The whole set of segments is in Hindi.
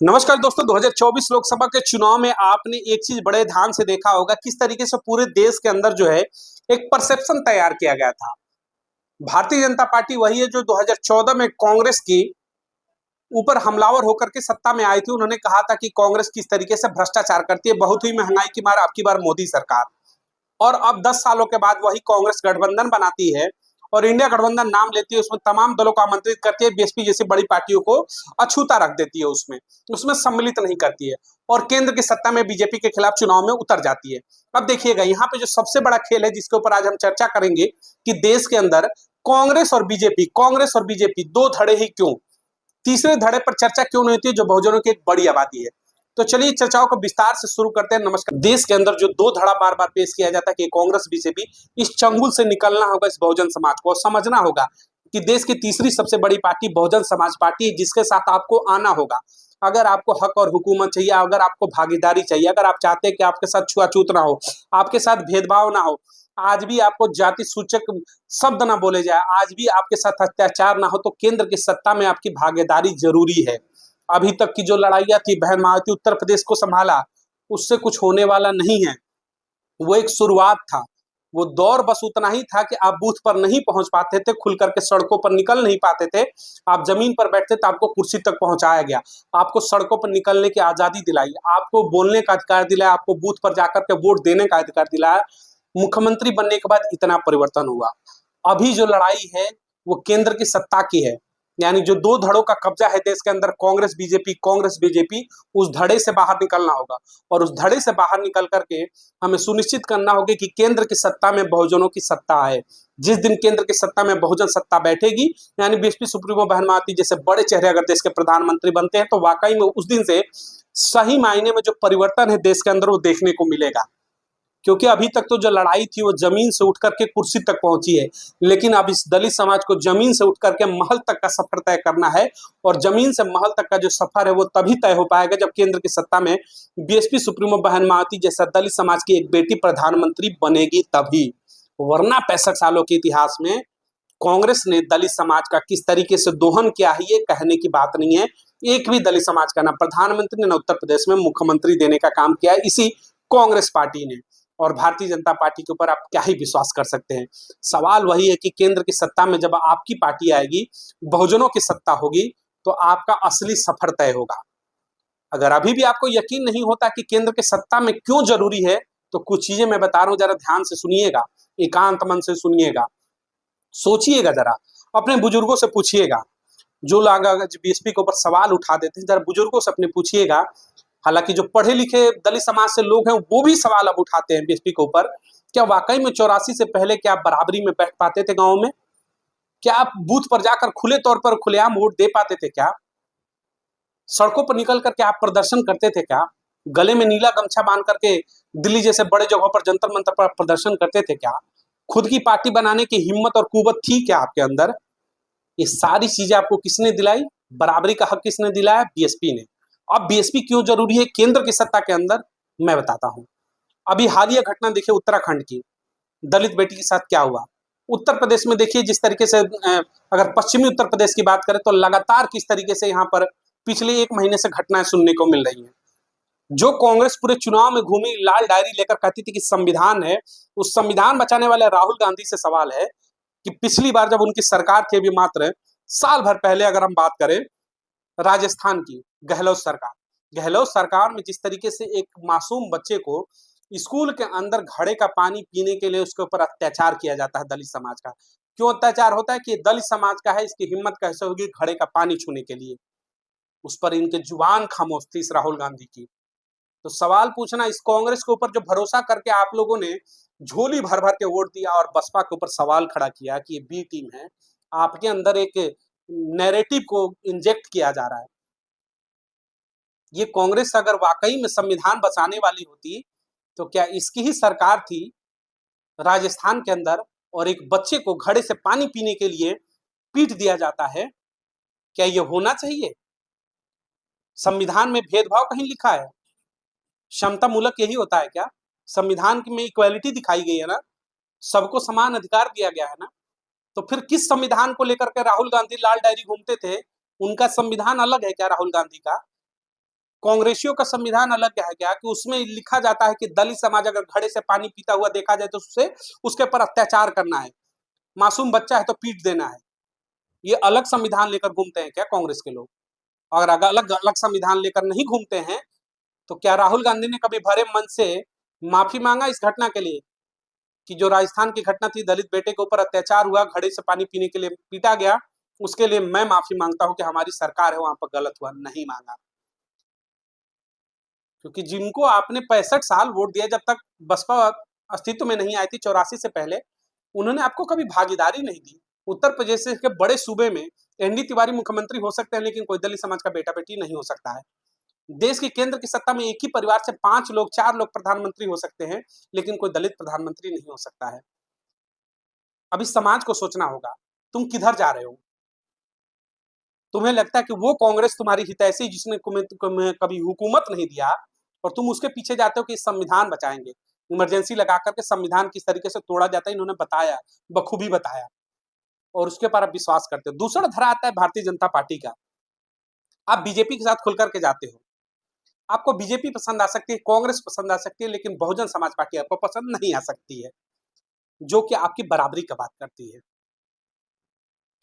नमस्कार दोस्तों, 2024 लोकसभा के चुनाव में आपने एक चीज बड़े ध्यान से देखा होगा, किस तरीके से पूरे देश के अंदर जो है एक परसेप्शन तैयार किया गया था। भारतीय जनता पार्टी वही है जो 2014 में कांग्रेस की ऊपर हमलावर होकर के सत्ता में आई थी। उन्होंने कहा था कि कांग्रेस किस तरीके से भ्रष्टाचार करती है, बहुत ही महंगाई की मार, अब की बार मोदी सरकार। और अब 10 सालों के बाद वही कांग्रेस गठबंधन बनाती है और इंडिया गठबंधन नाम लेती है, उसमें तमाम दलों को आमंत्रित करती है, बीएसपी जैसी बड़ी पार्टियों को अछूता रख देती है, उसमें उसमें सम्मिलित नहीं करती है और केंद्र की सत्ता में बीजेपी के खिलाफ चुनाव में उतर जाती है। अब देखिएगा यहाँ पे जो सबसे बड़ा खेल है जिसके ऊपर आज हम चर्चा करेंगे कि देश के अंदर कांग्रेस और बीजेपी दो धड़े ही क्यों, तीसरे धड़े पर चर्चा क्यों नहीं होती है जो बहुजनों की एक बड़ी आबादी है। तो चलिए चर्चाओं को विस्तार से शुरू करते हैं। नमस्कार। देश के अंदर जो दो धड़ा बार बार पेश किया जाता है कि कांग्रेस बीजेपी, इस चंगुल से निकलना होगा इस बहुजन समाज को और समझना होगा कि देश की तीसरी सबसे बड़ी पार्टी बहुजन समाज पार्टी है, जिसके साथ आपको आना होगा। अगर आपको हक और हुकूमत चाहिए, अगर आपको भागीदारी चाहिए, अगर आप चाहते हैं कि आपके साथ छुआछूत ना हो, आपके साथ भेदभाव ना हो, आज भी आपको जाति सूचक शब्द ना बोले जाए, आज भी आपके साथ अत्याचार ना हो, तो केंद्र की सत्ता में आपकी भागीदारी जरूरी है। अभी तक की जो लड़ाइयां थी, बहन मायावती उत्तर प्रदेश को संभाला, उससे कुछ होने वाला नहीं है। वो एक शुरुआत था। वो दौर बस उतना ही था कि आप बूथ पर नहीं पहुंच पाते थे, खुल करके सड़कों पर निकल नहीं पाते थे, आप जमीन पर बैठते तो आपको कुर्सी तक पहुंचाया गया, आपको सड़कों पर निकलने की आजादी दिलाई, आपको बोलने का अधिकार दिलाया, आपको बूथ पर जाकर के वोट देने का अधिकार दिलाया। मुख्यमंत्री बनने के बाद इतना परिवर्तन हुआ। अभी जो लड़ाई है वो केंद्र की सत्ता की है, यानी जो दो धड़ों का कब्जा है देश के अंदर, कांग्रेस बीजेपी, उस धड़े से बाहर निकलना होगा और उस धड़े से बाहर निकल करके हमें सुनिश्चित करना होगा कि केंद्र की सत्ता में बहुजनों की सत्ता आए। जिस दिन केंद्र की सत्ता में बहुजन सत्ता बैठेगी, यानी बीएसपी सुप्रीमो बहन मायावती जैसे बड़े चेहरे अगर देश के प्रधानमंत्री बनते हैं, तो वाकई में उस दिन से सही मायने में जो परिवर्तन है देश के अंदर वो देखने को मिलेगा। क्योंकि अभी तक तो जो लड़ाई थी वो जमीन से उठ करके कुर्सी तक पहुंची है, लेकिन अब इस दलित समाज को जमीन से उठ करके महल तक का सफर तय करना है और जमीन से महल तक का जो सफर है वो तभी तय हो पाएगा जब केंद्र की सत्ता में बीएसपी सुप्रीमो बहन मायावती जैसा दलित समाज की एक बेटी प्रधानमंत्री बनेगी तभी। वरना 65 सालों के इतिहास में कांग्रेस ने दलित समाज का किस तरीके से दोहन किया है ये कहने की बात नहीं है। एक भी दलित समाज का ना प्रधानमंत्री ने उत्तर प्रदेश में मुख्यमंत्री देने का काम किया है इसी कांग्रेस पार्टी ने। और भारतीय जनता पार्टी के ऊपर आप क्या ही विश्वास कर सकते हैं। सवाल वही है कि केंद्र की सत्ता में जब आपकी पार्टी आएगी, बहुजनों की सत्ता होगी, तो आपका असली सफर तय होगा। अगर अभी भी आपको यकीन नहीं होता कि केंद्र की सत्ता में क्यों जरूरी है, तो कुछ चीजें मैं बता रहा हूं, जरा ध्यान से सुनिएगा, एकांत मन से सुनिएगा, सोचिएगा, जरा अपने बुजुर्गों से पूछिएगा। जो लोग बीएसपी के ऊपर सवाल उठा देते हैं, जरा बुजुर्गों से अपने पूछिएगा। हालांकि जो पढ़े लिखे दलित समाज से लोग हैं वो भी सवाल अब उठाते हैं बीएसपी के ऊपर, क्या वाकई में 84 से पहले क्या आप बराबरी में बैठ पाते थे गांव में? क्या आप बूथ पर जाकर खुले तौर पर खुलेआम वोट दे पाते थे? क्या सड़कों पर निकल करके आप प्रदर्शन करते थे? क्या गले में नीला गमछा बांध करके दिल्ली जैसे बड़े जगहों पर जंतर मंतर पर प्रदर्शन करते थे? क्या खुद की पार्टी बनाने की हिम्मत और कुवत थी क्या आपके अंदर? ये सारी चीजें आपको किसने दिलाई? बराबरी का हक किसने दिलाया? बीएसपी ने। अब बीएसपी क्यों जरूरी है केंद्र की सत्ता के अंदर, मैं बताता हूं। अभी हालिया घटना देखिए उत्तराखंड की, दलित बेटी के साथ क्या हुआ। उत्तर प्रदेश में देखिए जिस तरीके से अगर पश्चिमी उत्तर प्रदेश की बात करें तो लगातार किस तरीके से यहाँ पर पिछले एक महीने से घटनाएं सुनने को मिल रही हैं। जो कांग्रेस पूरे चुनाव में घूमी लाल डायरी लेकर कहती थी कि संविधान है, उस संविधान बचाने वाले राहुल गांधी से सवाल है कि पिछली बार जब उनकी सरकार थी, अभी मात्र साल भर पहले अगर हम बात करें राजस्थान की, गहलोत सरकार में जिस तरीके से एक मासूम बच्चे को स्कूल के अंदर घड़े का पानी पीने के लिए उसके ऊपर अत्याचार किया जाता है दलित समाज का। क्यों अत्याचार होता है? कि दलित समाज का है, इसकी हिम्मत कैसे होगी घड़े का पानी छूने के लिए? उस पर इनके जुबान खामोश थी इस राहुल गांधी की। तो सवाल पूछना, इस कांग्रेस के ऊपर जो भरोसा करके आप लोगों ने झोली भर भर के वोट दिया और बसपा के ऊपर सवाल खड़ा किया कि ये बी टीम है, आपके अंदर एक नैरेटिव को इंजेक्ट किया जा रहा है। ये कांग्रेस अगर वाकई में संविधान बचाने वाली होती तो क्या इसकी ही सरकार थी राजस्थान के अंदर और एक बच्चे को घड़े से पानी पीने के लिए पीट दिया जाता है? क्या ये होना चाहिए? संविधान में भेदभाव कहीं लिखा है? क्षमता मूलक यही होता है क्या? संविधान में इक्वालिटी दिखाई गई है ना, सबको समान अधिकार दिया गया है ना। तो फिर किस संविधान को लेकर के राहुल गांधी लाल डायरी घूमते थे? उनका संविधान अलग है क्या राहुल गांधी का? कांग्रेसियों का संविधान अलग है क्या कि उसमें लिखा जाता है कि दलित समाज अगर घड़े से पानी पीता हुआ देखा जाए तो उससे उसके ऊपर अत्याचार करना है, मासूम बच्चा है तो पीट देना है। ये अलग संविधान लेकर घूमते हैं क्या कांग्रेस के लोग? अगर अलग अलग संविधान लेकर नहीं घूमते हैं तो क्या राहुल गांधी ने कभी भरे मन से माफी मांगा इस घटना के लिए कि जो राजस्थान की घटना थी, दलित बेटे के ऊपर अत्याचार हुआ, घड़े से पानी पीने के लिए पीटा गया, उसके लिए मैं माफी मांगता हूं कि हमारी सरकार है वहां पर गलत हुआ? नहीं मांगा। क्योंकि जिनको आपने 65 साल वोट दिया, जब तक बसपा अस्तित्व में नहीं आई थी 84 से पहले, उन्होंने आपको कभी भागीदारी नहीं दी। उत्तर प्रदेश के बड़े सूबे में एनडी तिवारी मुख्यमंत्री हो सकते हैं, लेकिन कोई दलित समाज का बेटा बेटी नहीं हो सकता है। देश की केंद्र की सत्ता में एक ही परिवार से 5 लोग 4 लोग प्रधानमंत्री हो सकते हैं, लेकिन कोई दलित प्रधानमंत्री नहीं हो सकता है। अब इस समाज को सोचना होगा, तुम किधर जा रहे हो? तुम्हें लगता है कि वो कांग्रेस तुम्हारी हितैषी जिसने तुम्हें कभी हुकूमत नहीं दिया, और तुम उसके पीछे जाते हो कि संविधान बचाएंगे। इमरजेंसी लगा करके संविधान किस तरीके से तोड़ा जाता है इन्होंने बताया, बखूबी बताया, और उसके पर आप विश्वास करते हो। दूसरा धरा आता है भारतीय जनता पार्टी का। आप बीजेपी के साथ खुल करके जाते हो, आपको बीजेपी पसंद आ सकती है, कांग्रेस पसंद आ सकती है, लेकिन बहुजन समाज पार्टी आपको पसंद नहीं आ सकती है, जो कि आपकी बराबरी का बात करती है।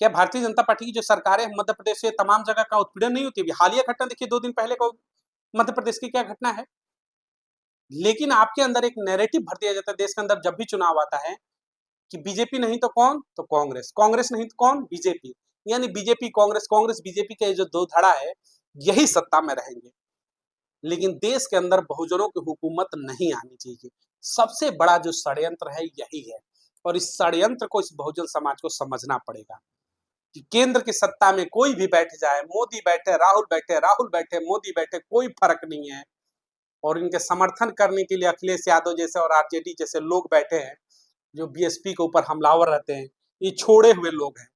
क्या भारतीय जनता पार्टी की जो सरकारें मध्य प्रदेश से तमाम जगह का उत्पीड़न नहीं होती? हालिया घटना देखिए, 2 दिन पहले को मध्य प्रदेश की क्या घटना है। लेकिन आपके अंदर एक नैरेटिव भर दिया जाता है देश के अंदर, जब भी चुनाव आता है, कि बीजेपी नहीं तो कौन? तो कांग्रेस, कांग्रेस नहीं तो कौन? बीजेपी। यानी बीजेपी कांग्रेस, कांग्रेस बीजेपी के जो दो धड़ा है, यही सत्ता में रहेंगे। लेकिन देश के अंदर बहुजनों की हुकूमत नहीं आनी चाहिए। सबसे बड़ा जो षड्यंत्र है यही है, और इस षड्यंत्र को इस बहुजन समाज को समझना पड़ेगा कि केंद्र की सत्ता में कोई भी बैठ जाए, मोदी बैठे, राहुल बैठे, राहुल बैठे, मोदी बैठे, कोई फर्क नहीं है। और इनके समर्थन करने के लिए अखिलेश यादव जैसे और आरजेडी जैसे लोग बैठे हैं, जो बीएसपी के ऊपर हमलावर रहते हैं। ये छोड़े हुए लोग हैं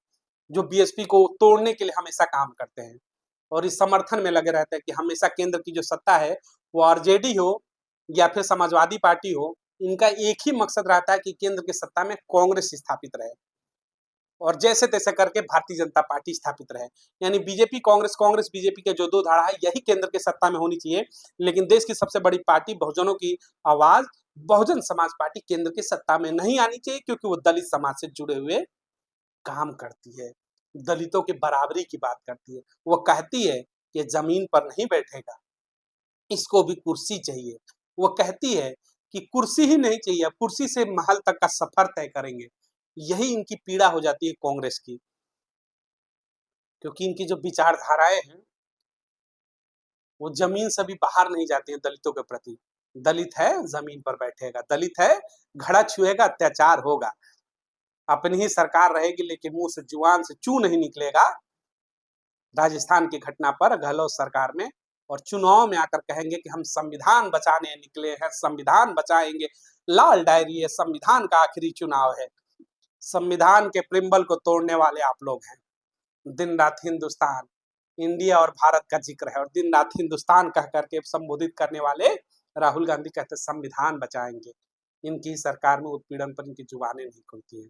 जो बीएसपी को तोड़ने के लिए हमेशा काम करते हैं, और इस समर्थन में लगे रहते हैं कि हमेशा केंद्र की जो सत्ता है वो आरजेडी हो या फिर समाजवादी पार्टी हो, इनका एक ही मकसद रहता है कि केंद्र की सत्ता में कांग्रेस स्थापित रहे, और जैसे तैसे करके भारतीय जनता पार्टी स्थापित रहे। यानी बीजेपी कांग्रेस, कांग्रेस बीजेपी के जो दो धारा है, यही केंद्र के सत्ता में होनी चाहिए। लेकिन देश की सबसे बड़ी पार्टी बहुजनों की आवाज बहुजन समाज पार्टी केंद्र की सत्ता में नहीं आनी चाहिए, क्योंकि वो दलित समाज से जुड़े हुए काम करती है, दलितों की बराबरी की बात करती है। वो कहती है कि जमीन पर नहीं बैठेगा, इसको भी कुर्सी चाहिए। वो कहती है कि कुर्सी ही नहीं चाहिए, कुर्सी से महल तक का सफर तय करेंगे। यही इनकी पीड़ा हो जाती है कांग्रेस की, क्योंकि इनकी जो विचारधाराएं हैं वो जमीन से भी बाहर नहीं जाती हैं दलितों के प्रति। दलित है जमीन पर बैठेगा, दलित है घड़ा छुएगा, अत्याचार होगा, अपनी ही सरकार रहेगी लेकिन मुंह से जुबान से चू नहीं निकलेगा। राजस्थान की घटना पर गहलोत सरकार में, और चुनाव में आकर कहेंगे कि हम संविधान बचाने निकले हैं, संविधान बचाएंगे। लाल डायरी है, संविधान का आखिरी चुनाव है, संविधान के प्रिम्बल को तोड़ने वाले आप लोग हैं। दिन रात हिंदुस्तान, इंडिया और भारत का जिक्र है, और दिन रात हिंदुस्तान कह करके संबोधित करने वाले राहुल गांधी कहते संविधान बचाएंगे। इनकी सरकार में उत्पीड़न पर इनकी जुबानें नहीं खुलती हैं।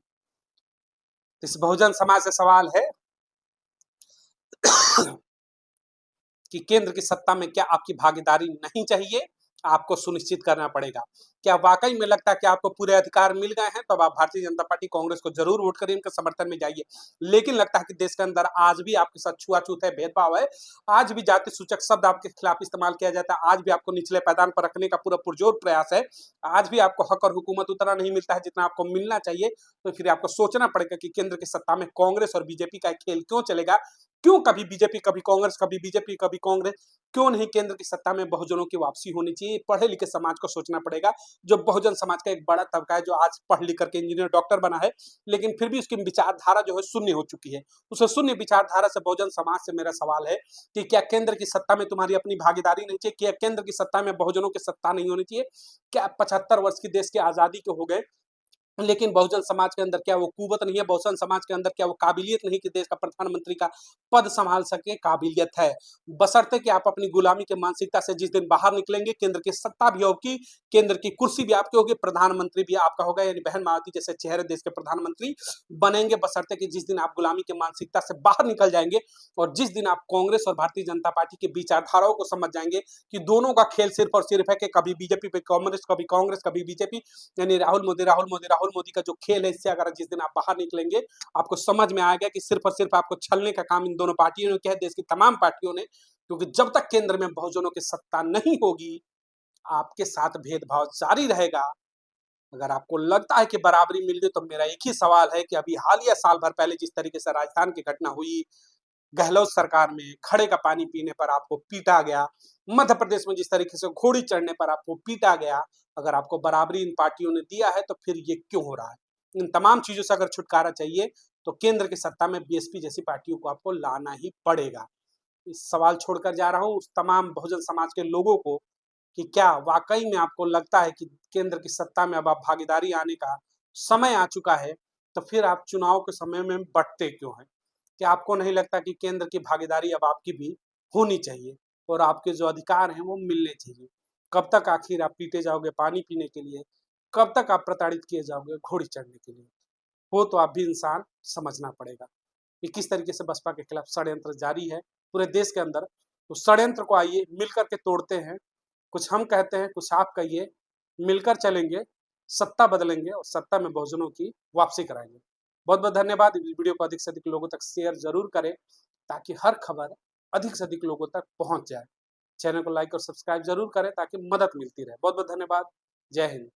इस बहुजन समाज से सवाल है कि केंद्र की सत्ता में क्या आपकी भागीदारी नहीं चाहिए? आपको सुनिश्चित करना पड़ेगा। क्या वाकई में लगता है कि आपको पूरे अधिकार मिल गए हैं, तब आप भारतीय जनता पार्टी कांग्रेस को जरूर वोट करिए, इनके समर्थन में जाइए। लेकिन लगता है कि देश के अंदर आज भी आपके साथ छुआछूत है, भेदभाव है, आज भी जाति सूचक शब्द आपके खिलाफ इस्तेमाल किया जाता है, आज भी आपको निचले पायदान पर रखने का पूरा पुरजोर प्रयास है, आज भी आपको हक और हुकूमत उतना नहीं मिलता है जितना आपको मिलना चाहिए। तो फिर आपको सोचना पड़ेगा कि केंद्र की सत्ता में कांग्रेस और बीजेपी का खेल क्यों चलेगा? क्यों कभी बीजेपी, कभी कांग्रेस, कभी बीजेपी, कभी कांग्रेस? क्यों नहीं केंद्र की सत्ता में बहुजनों की वापसी होनी चाहिए? पढ़े लिखे समाज को सोचना पड़ेगा। जो बहुजन समाज का एक बड़ा तबका है, जो आज पढ़ लिख करके इंजीनियर डॉक्टर बना है, लेकिन फिर भी उसकी विचारधारा जो है शून्य हो चुकी है। उस शून्य विचारधारा से बहुजन समाज से मेरा सवाल है कि क्या केंद्र की सत्ता में तुम्हारी अपनी भागीदारी नहीं चाहिए? क्या केंद्र की सत्ता में बहुजनों की सत्ता नहीं होनी चाहिए? क्या 75 वर्ष की देश की आजादी के हो गए, लेकिन बहुजन समाज के अंदर क्या वो कुवत नहीं है, बहुजन समाज के अंदर क्या वो काबिलियत नहीं कि देश का प्रधानमंत्री का पद संभाल सके? काबिलियत है, बशर्ते कि आप अपनी गुलामी के मानसिकता से जिस दिन बाहर निकलेंगे, केंद्र की सत्ता भी होगी, केंद्र की कुर्सी भी आपकी होगी, प्रधानमंत्री भी आपका होगा, यानी बहन मायावती जैसे चेहरे देश के प्रधानमंत्री बनेंगे, बशर्ते कि जिस दिन आप गुलामी के मानसिकता से बाहर निकल जाएंगे और जिस दिन आप कांग्रेस और भारतीय जनता पार्टी की विचारधाराओं को समझ जाएंगे कि दोनों का खेल सिर्फ और सिर्फ है कि कभी बीजेपी पे कांग्रेस, कभी बीजेपी, यानी राहुल मोदी का जो खेल है, इससे अगर जिस दिन आप बाहर निकलेंगे, आपको समझ में आएगा कि सिर्फ और सिर्फ आपको छलने का काम इन दोनों पार्टियों ने किया है, देश की तमाम पार्टियों ने, क्योंकि जब तक केंद्र में बहुजनों की सत्ता नहीं होगी, आपके साथ भेदभाव जारी रहेगा। अगर आपको लगता है कि बराबरी मिल गई, तो मेरा एक ही सवाल है कि अभी हालिया साल भर पहले जिस तरीके से राजस्थान की घटना हुई, गहलोत सरकार में घड़े का पानी पीने पर आपको पीटा गया, मध्य प्रदेश में जिस तरीके से घोड़ी चढ़ने पर आपको पीटा गया, अगर आपको बराबरी इन पार्टियों ने दिया है, तो फिर ये क्यों हो रहा है? इन तमाम चीजों से अगर छुटकारा चाहिए, तो केंद्र की सत्ता में बीएसपी जैसी पार्टियों को आपको लाना ही पड़ेगा। इस सवाल छोड़कर जा रहा हूं उस तमाम बहुजन समाज के लोगों को कि क्या वाकई में आपको लगता है कि केंद्र की सत्ता में अब आप भागीदारी आने का समय आ चुका है? तो फिर आप चुनाव के समय में बंटते क्यों हैं? क्या आपको नहीं लगता कि केंद्र की भागीदारी अब आपकी भी होनी चाहिए और आपके जो अधिकार हैं वो मिलने चाहिए? कब तक आखिर आप पीटे जाओगे पानी पीने के लिए? कब तक आप प्रताड़ित किए जाओगे घोड़ी चढ़ने के लिए? हो तो आप भी इंसान, समझना पड़ेगा कि किस तरीके से बसपा के खिलाफ षड्यंत्र जारी है पूरे देश के अंदर। तो षड्यंत्र को आइए मिलकर के तोड़ते हैं। कुछ हम कहते हैं, कुछ आप कहिए, मिलकर चलेंगे, सत्ता बदलेंगे और सत्ता में बहुजनों की वापसी कराएंगे। बहुत बहुत धन्यवाद। इस वीडियो को अधिक से अधिक लोगों तक शेयर जरूर करें ताकि हर खबर अधिक से अधिक लोगों तक पहुंच जाए। चैनल को लाइक और सब्सक्राइब जरूर करें ताकि मदद मिलती रहे। बहुत बहुत धन्यवाद। जय हिंद।